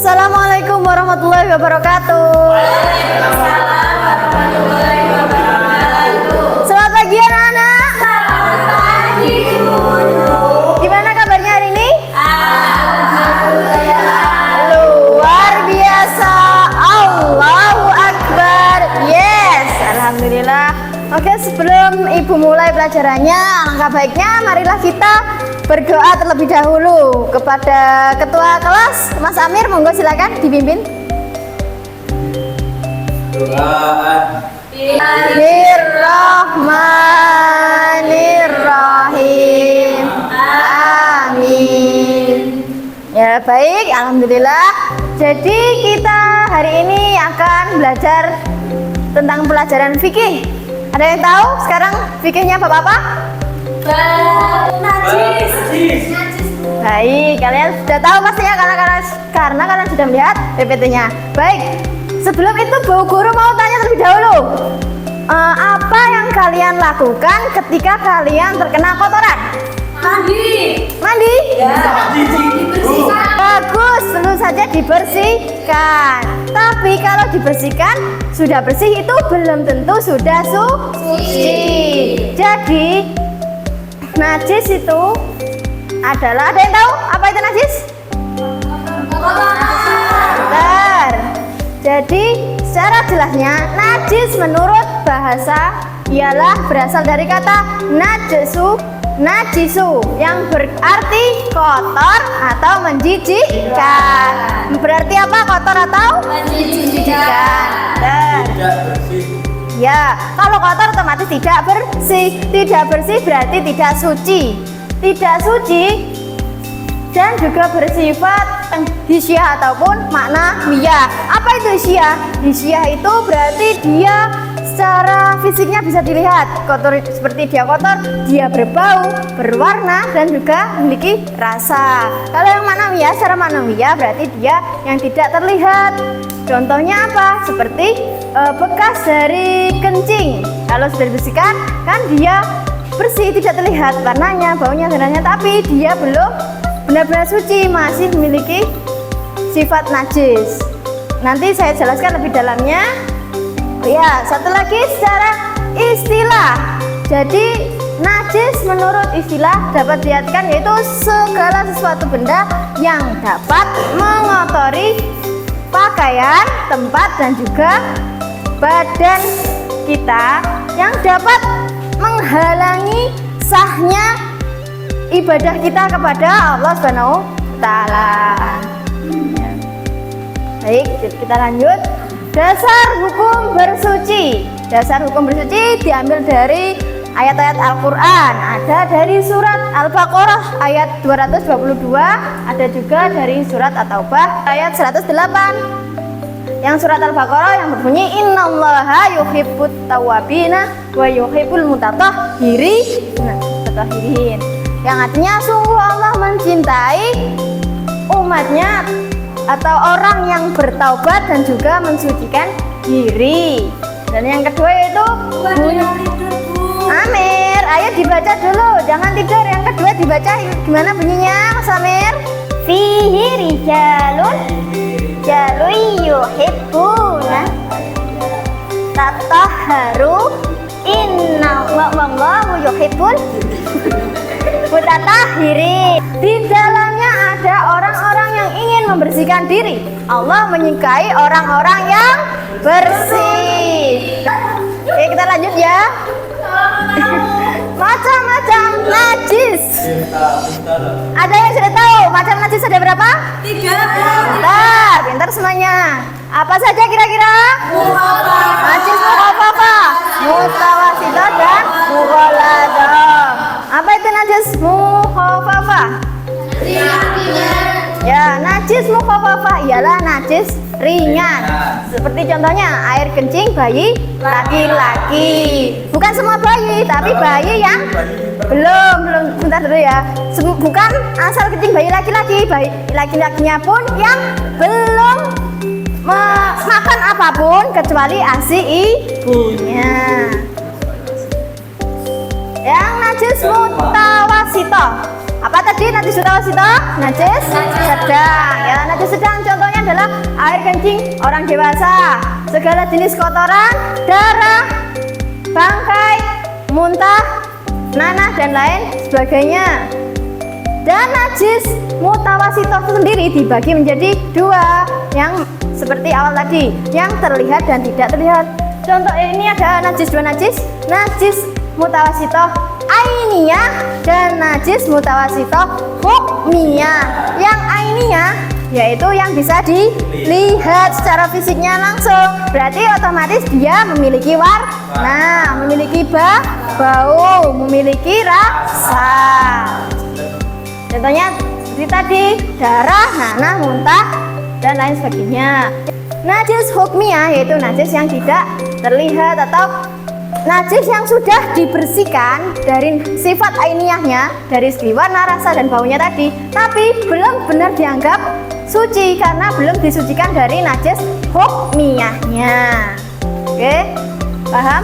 Assalamualaikum warahmatullahi wabarakatuh. Waalaikumsalam warahmatullahi wabarakatuh. Selamat pagi anak-anak. Selamat pagi Guru. Gimana kabarnya hari ini? Alhamdulillah. Luar biasa. Allahu Akbar. Yes, alhamdulillah. Oke, sebelum Ibu mulai pelajarannya, alangkah baiknya marilah kita berdoa terlebih dahulu kepada ketua kelas, Mas Amir. Monggo silakan dipimpin. Doa. Bismillahirrahmanirrahim. Amin. Ya, baik, alhamdulillah. Jadi kita hari ini akan belajar tentang pelajaran fikih. Ada yang tahu sekarang fikihnya bab apa? Najis. Baik, kalian sudah tahu pastinya karena kalian sudah melihat PPT-nya. Baik, sebelum itu Bu Guru mau tanya terlebih dahulu. Apa yang kalian lakukan ketika kalian terkena kotoran? Mandi. Mandi? Ya. Dibersihkan. Bagus, tentu saja dibersihkan. Tapi kalau dibersihkan, sudah bersih itu belum tentu sudah suci. Jadi, najis itu adalah, ada yang tahu apa itu najis? Benar. Jadi secara jelasnya najis menurut bahasa ialah berasal dari kata najisu yang berarti kotor atau menjijikkan. Berarti apa kotor atau menjijikkan? Benar. Tidak bersih. Ya, kalau kotor otomatis tidak bersih. Tidak bersih berarti tidak suci. Tidak suci dan juga bersifat hisyah ataupun makna miyah. Apa itu hisyah? Hisyah itu berarti dia secara fisiknya bisa dilihat kotor, seperti dia kotor, dia berbau, berwarna dan juga memiliki rasa. Kalau yang manawiyah, secara manawiyah berarti dia yang tidak terlihat. Contohnya apa? Seperti bekas dari kencing. Kalau sudah dibersihkan, kan dia bersih, tidak terlihat warnanya, baunya, dan tapi dia belum benar-benar suci, masih memiliki sifat najis. Nanti saya jelaskan lebih dalamnya. Ya, satu lagi secara istilah. Jadi najis menurut istilah dapat diartikan yaitu segala sesuatu benda yang dapat mengotori pakaian, tempat dan juga badan kita, yang dapat menghalangi sahnya ibadah kita kepada Allah Subhanahu wa taala. Baik, kita lanjut. Dasar hukum bersuci. Dasar hukum bersuci diambil dari ayat-ayat Al-Qur'an. Ada dari surat Al-Baqarah ayat 222, ada juga dari surat At-Taubah ayat 108. Yang surat Al-Baqarah yang berbunyi innallaha yuhibbut tawwabina wa yuhibbul mutatahhirin. Yang artinya sungguh Allah mencintai umatnya atau orang yang bertaubat dan juga mensucikan diri. Dan yang kedua yaitu Amir, ayo dibaca dulu, jangan tidur. Yang kedua dibaca gimana bunyinya, Mas Amir? Fihi rijalun yuhibbuna tatahharu inna wallahu yuhibbul mutatahhirin. Di dalamnya ada orang-orang yang ingin membersihkan diri. Allah menyukai orang-orang yang bersih. Oke, kita lanjut ya. Macam-macam najis. Ada yang sudah tahu macam najis ada berapa? 3. Pintar semuanya. Apa saja kira-kira? Najis mukhafafah, mutawasithah dan mughalladah. Apa itu najis mukhafafah? Ya, najis mukhafafah ialah najis ringan. Seperti contohnya air kencing bayi laki-laki. Bukan semua bayi, tapi bayi yang belum bentar dulu ya. Bukan asal kencing bayi laki-laki, bayi laki-lakinya pun yang belum makan apapun kecuali ASI ibunya. Yang najis mutawasithah. Apa tadi najis mutawasithah? Najis sedang. Ya, najis sedang contohnya adalah air kencing orang dewasa, segala jenis kotoran, darah, bangkai, muntah, nanah dan lain sebagainya. Dan najis mutawasitoh sendiri dibagi menjadi dua, yang seperti awal tadi, yang terlihat dan tidak terlihat. Contoh ini ada dua najis mutawasitoh ainiyah dan najis mutawasitoh hukmiyah. Yang ainiyah yaitu yang bisa dilihat secara fisiknya langsung, berarti otomatis dia memiliki warna, memiliki bau, memiliki rasa. Contohnya seperti tadi, darah, nanah, muntah, dan lain sebagainya. Najis hukmiyah yaitu najis yang tidak terlihat atau najis yang sudah dibersihkan dari sifat ainiyahnya, dari segi warna, rasa, dan baunya tadi, tapi belum benar dianggap suci karena belum disucikan dari najis hukmiyahnya. Oke, paham?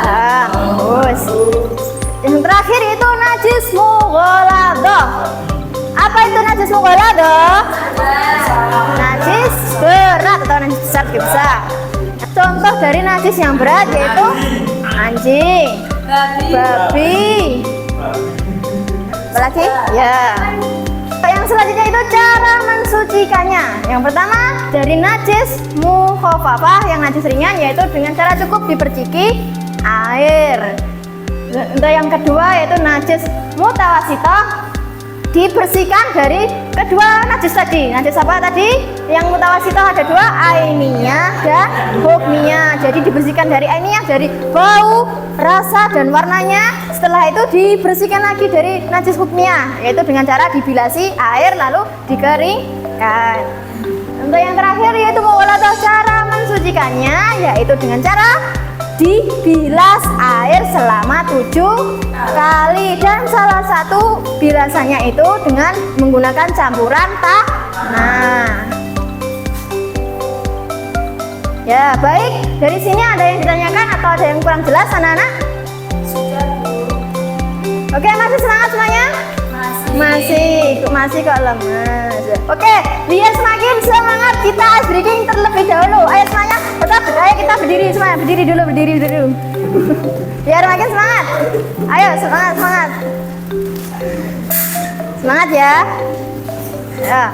Bagus. Yang terakhir itu najis mughaladah. Apa itu najis mughaladah? Najis berat atau najis besar juga bisa. Contoh dari najis yang berat yaitu anjing, babi, apalagi? Ya. Yang selanjutnya itu cara mensucikannya. Yang pertama dari najis mukhafafah, yang najis ringan, yaitu dengan cara cukup diperciki air. Untuk yang kedua yaitu najis mutawasitoh, dibersihkan dari kedua najis tadi. Najis apa tadi? Yang mutawasitoh ada dua, ainiyah dan hukmiyah. Jadi dibersihkan dari ainiyah, dari bau, rasa, dan warnanya. Setelah itu dibersihkan lagi dari najis hukmiyah, yaitu dengan cara dibilasi air lalu dikeringkan. Untuk yang terakhir yaitu mughaladah, cara mensucikannya yaitu dengan cara dibilas air selama 7 kali, dan salah satu bilasannya itu dengan menggunakan campuran tanah. Ya, baik. Dari sini ada yang ditanyakan atau ada yang kurang jelas, anak-anak? Oke, masih semangat semuanya? Masih kok lemas. Oke, biar semakin semangat kita ice breaking terlebih dahulu. Ayo semuanya, ayo kita berdiri semuanya, berdiri dulu. Biar makin semangat. Ayo semangat. Semangat ya. Ya.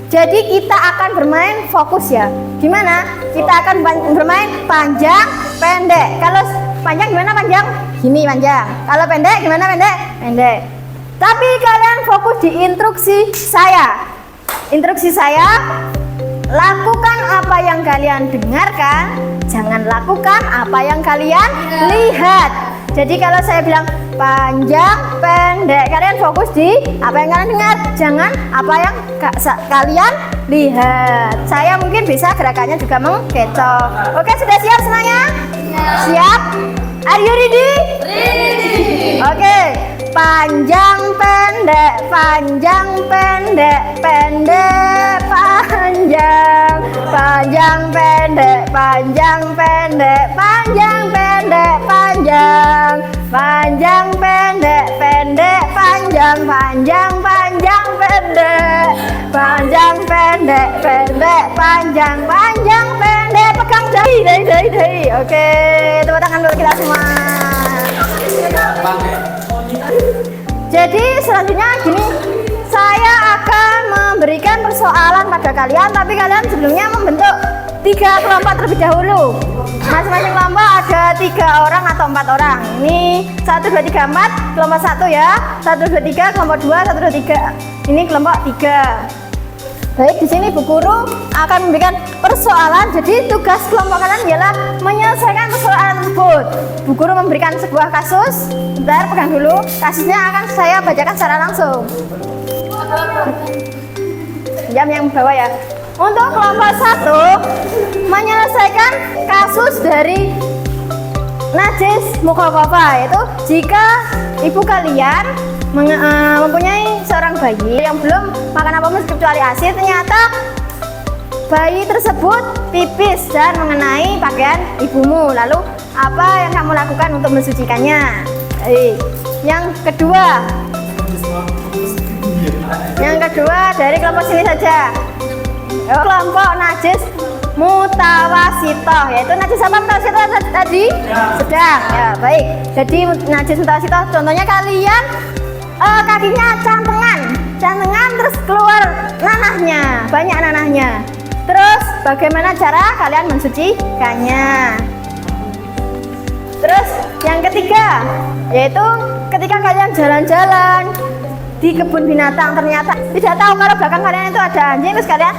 Jadi kita akan bermain fokus ya. Gimana? Kita akan bermain panjang, pendek. Kalau panjang gimana panjang? Gini panjang. Kalau pendek gimana pendek? Tapi kalian fokus di instruksi saya. Instruksi saya, lakukan apa yang kalian dengarkan, jangan lakukan apa yang kalian lihat. Jadi kalau saya bilang panjang, pendek, kalian fokus di apa yang kalian dengar, jangan apa yang kalian lihat. Saya mungkin bisa gerakannya juga mengecoh. Oke, sudah siap semuanya? Siap? Are you ready? Ready. Oke. Panjang, pendek, panjang, pendek, pendek, panjang, panjang, pendek, panjang, pendek, panjang, pendek, panjang, panjang, pendek, pendek, panjang, panjang, panjang, pendek, panjang, pendek, pendek, panjang, panjang, pendek, pegang dahi. Oke, tepuk tangan dulu kita semua. Jadi selanjutnya gini, saya akan memberikan persoalan pada kalian, tapi kalian sebelumnya membentuk 3 kelompok terlebih dahulu. Masing-masing kelompok ada 3 orang atau 4 orang. Ini 1, 2, 3, 4, kelompok 1 ya. 1, 2, 3, kelompok 2, 1, 2, 3. Ini kelompok 3. Baik, di sini Bu Guru akan memberikan persoalan. Jadi tugas kelompok kalian ialah menyelesaikan persoalan tersebut. Bu Guru memberikan sebuah kasus. Bentar, pegang dulu. Kasusnya akan saya bacakan secara langsung. Jam yang bawah ya. Untuk kelompok 1 menyelesaikan kasus dari najis mukhafafah, yaitu jika ibu kalian mempunyai seorang bayi yang belum makan apapun kecuali ASI, ternyata bayi tersebut pipis dan mengenai pakaian ibumu. Lalu apa yang kamu lakukan untuk mensucikannya? Yang kedua dari kelompok sini saja. Kelompok najis mutawasitoh, yaitu najis apa mutawasitoh tadi? Sedang. Ya, baik. Jadi najis mutawasitoh contohnya kalian kakinya cantengan terus keluar nanahnya, banyak nanahnya. Terus bagaimana cara kalian mensucikannya? Terus yang ketiga, yaitu ketika kalian jalan-jalan di kebun binatang ternyata tidak tahu kalau belakang kalian itu ada anjing, terus kalian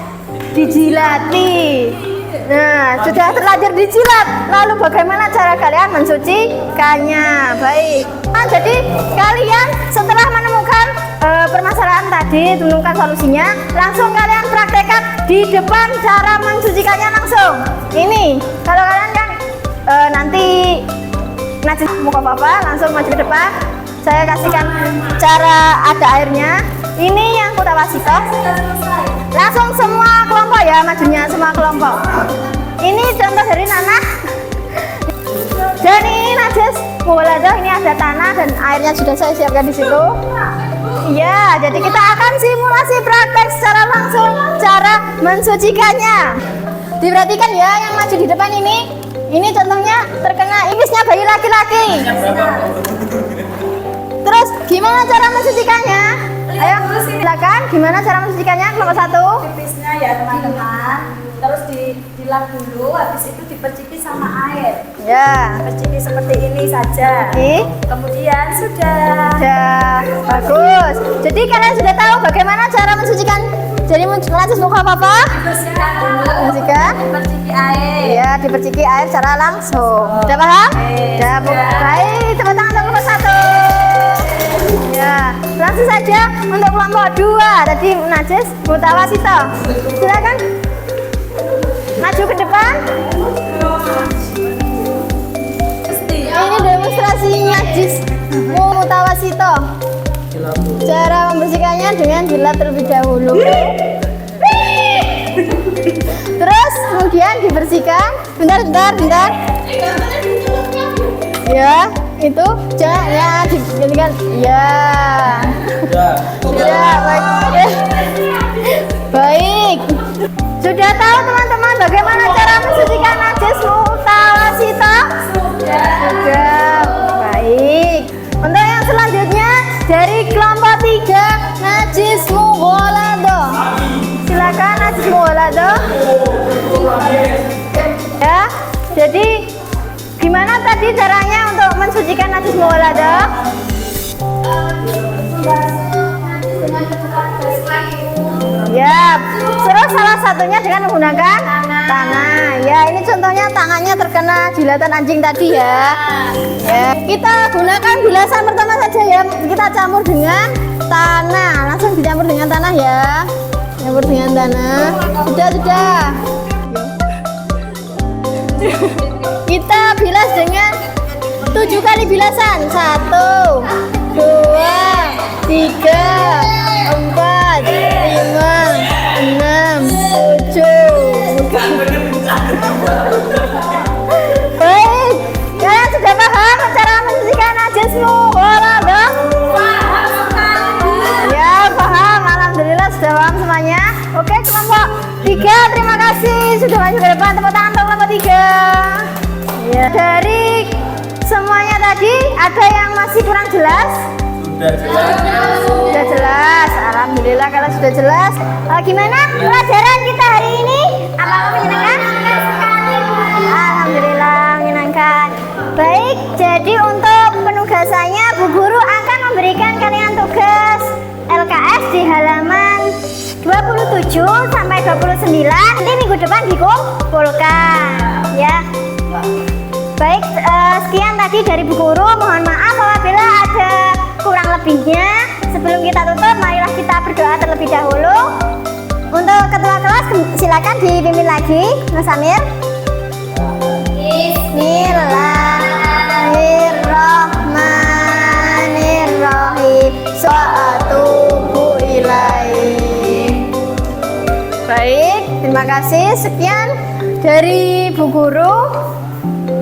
dijilati. Nah, sudah terlanjur dijilat, lalu bagaimana cara kalian mensucikannya? Baik. Nah, jadi kalian setelah menemukan permasalahan tadi, menemukan solusinya, langsung kalian praktekkan di depan cara mensucikannya langsung. Ini, kalau kalian kan nanti najis muka papa, langsung maju ke depan. Saya kasihkan cara ada airnya. Ini yang mutawasitoh. Langsung semua kelompok ya, majunya semua kelompok. Ini contoh dari nanah. Dan ini najis mughaladah, ini ada tanah dan airnya sudah saya siapkan di situ. Iya, jadi kita akan simulasi praktek secara langsung cara mensucikannya. Diperhatikan ya yang maju di depan ini. Ini contohnya terkena ingisnya bayi laki-laki. Terus gimana cara mensucikannya? Ayo silakan, gimana cara mensucikannya kelompok 1? Pipisnya ya teman-teman. Terus dilap dulu, habis itu diperciki sama air. Ya. Perciki seperti ini saja. Kemudian sudah. Bagus. Jadi kalian sudah tahu bagaimana cara mensucikan jadi najis muka papa? Dibersihkan dulu. Dibersihkan. Diperciki air. Ya, diperciki air secara langsung. Sudah paham? Sudah. Baik, tepuk tangan untuk kelompok 1. Ya, langsung saja untuk kelompok 2 tadi najis mutawasitoh. Silakan maju ke depan. Ini demonstrasi najis mutawasitoh. Cara membersihkannya dengan dilap terlebih dahulu. Terus kemudian dibersihkan. Bentar. Ya, itu jangan ya digantikan. Ya. Ya, baik. Baik. Sudah tahu teman-teman bagaimana cara mensucikan najis mutawasitoh? Sudah. Baik. Untuk yang selanjutnya dari kelompok 3 najis mughaladah. Silakan najis mughaladah. Ya. Jadi gimana tadi caranya untuk mensucikan najis mughaladah? Ya, terus salah satunya dengan menggunakan tanah. Ya, ini contohnya tangannya terkena jilatan anjing tadi ya. Ya, kita gunakan bilasan pertama saja ya. Kita campur dengan tanah. Langsung dicampur dengan tanah ya. Campur dengan tanah. Sudah. Kita bilas dengan 7 kali bilasan. 1, 2, 3, 4, 5, 6, 7. Baik, kalian sudah paham cara mensucikan najis mughaladah? Ya, paham. Alhamdulillah sudah paham semuanya. Oke, kelompok 3 terima kasih sudah maju ke depan. Tepuk tangan untuk kelompok 3. Ya, dari semuanya tadi ada yang masih kurang jelas? Sudah jelas. Alhamdulillah kalau sudah jelas. Gimana pelajaran kita hari ini? Apakah menyenangkan? Alhamdulillah menyenangkan. Baik, jadi untuk penugasannya Bu Guru akan memberikan kalian tugas LKS di halaman 27 sampai 29. Nanti minggu depan dikumpulkan ya. Baik, sekian tadi dari Bu Guru. Mohon maaf apabila ada kurang lebihnya. Sebelum kita tutup, marilah kita berdoa terlebih dahulu. Untuk ketua kelas silakan dipimpin lagi, Mas Amir. Bismillahirrahmanirrahim. Su'atubu ilaih. Baik, terima kasih. Sekian dari Bu Guru.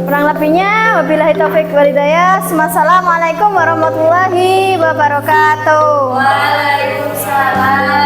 Kurang lebihnya wabillahi taufik wal hidayah. Wassalamualaikum warahmatullahi wabarakatuh. Waalaikumsalam.